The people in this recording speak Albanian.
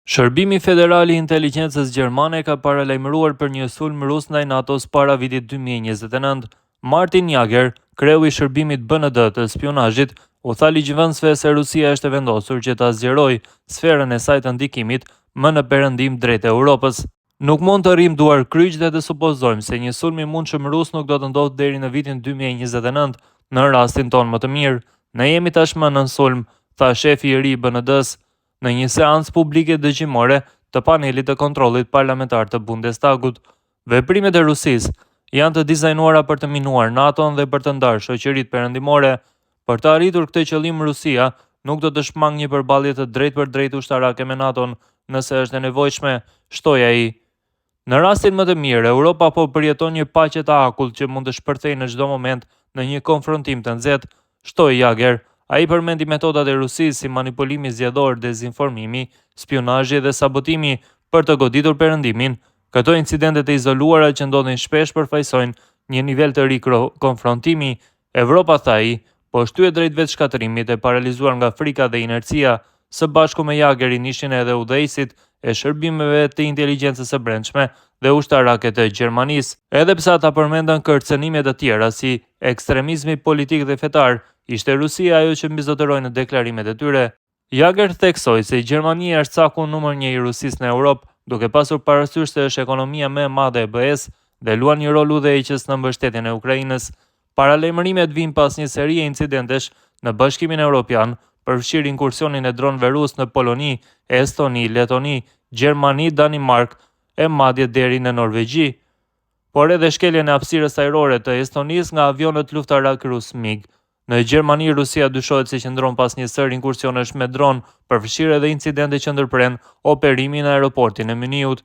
Shërbimi Federal i Inteligjencës Gjermane ka paralajmëruar për një sulm rus ndaj NATO-s para vitit 2029. Martin Jager, kreu i shërbimit BND të spionazhit, u tha ligjvënësve se Rusia është e vendosur që ta zgjerojë sferën e saj të ndikimit më në perëndim drejt Europës. Nuk mund të rrim duar kryq dhe të supozojmë se një sulm i mundshëm rus nuk do të ndodhë deri në vitin 2029 në rastin ton më të mirë. Ne jemi tashmë nën sulm, tha shefi i ri i BND-s në një seancë publike dëgjimore të panelit të kontrollit parlamentar të Bundestagut. Veprimet e Rusisë janë të dizajnuara për të minuar NATO-n dhe për të ndarë shoqëritë perëndimore. Për të arritur këtë qëllim, Rusia nuk do të shmangë një përballje të drejtë ushtarake me NATO-n nëse është e nevojshme, shtoi ai. Në rastin më të mirë, Europa po përjeton një paqe të akullt që mund të shpërthejë në çdo moment në një konfrontim të nxehtë, shtoi Jager. Ai përmendi metodat e Rusisë si manipulimi zgjedhor, dezinformimi, spionazhi dhe sabotimi për të goditur perëndimin. Këto incidente të izoluara që ndodhin shpesh përfaqësojnë një nivel të ri konfrontimi. Evropa, tha ai, po shtyhet drejt vetëshkatërimit e paralizuar nga frika dhe inercia. Së bashku me Jagerin ishin edhe udhëheqësit e shërbimeve të inteligjencës së brendshme dhe ushtarake të Gjermanisë. Edhe pse ata përmendën kërcënime të tjera si ekstremizmi politik dhe fetar, ishte Rusia ajo që mbizotëroi në deklarimet e tyre. Jager theksoi se Gjermania është caku numër 1 i Rusisë në Europë, duke pasur parasysh se është ekonomia më e madhe e BE-s dhe luan një rol udhëheqës në mbështetjen e Ukrainës. Paralajmërimet vijnë pas një serie incidentesh në Bashkimin Evropian, përfshirë inkursionin e dronëve rus në Poloni, Estoni, Letoni, Gjermani, Danimark e madje deri në Norvegji, por edhe shkeljen e hapësirës ajrore të Estonisë nga avionët luftarak rus MiG. Në Gjermani, Rusia dyshohet se qëndron pas një sër inkursionesh me dron, përfshirë edhe incidente që ndërpren operimin në aeroportin e Muniut.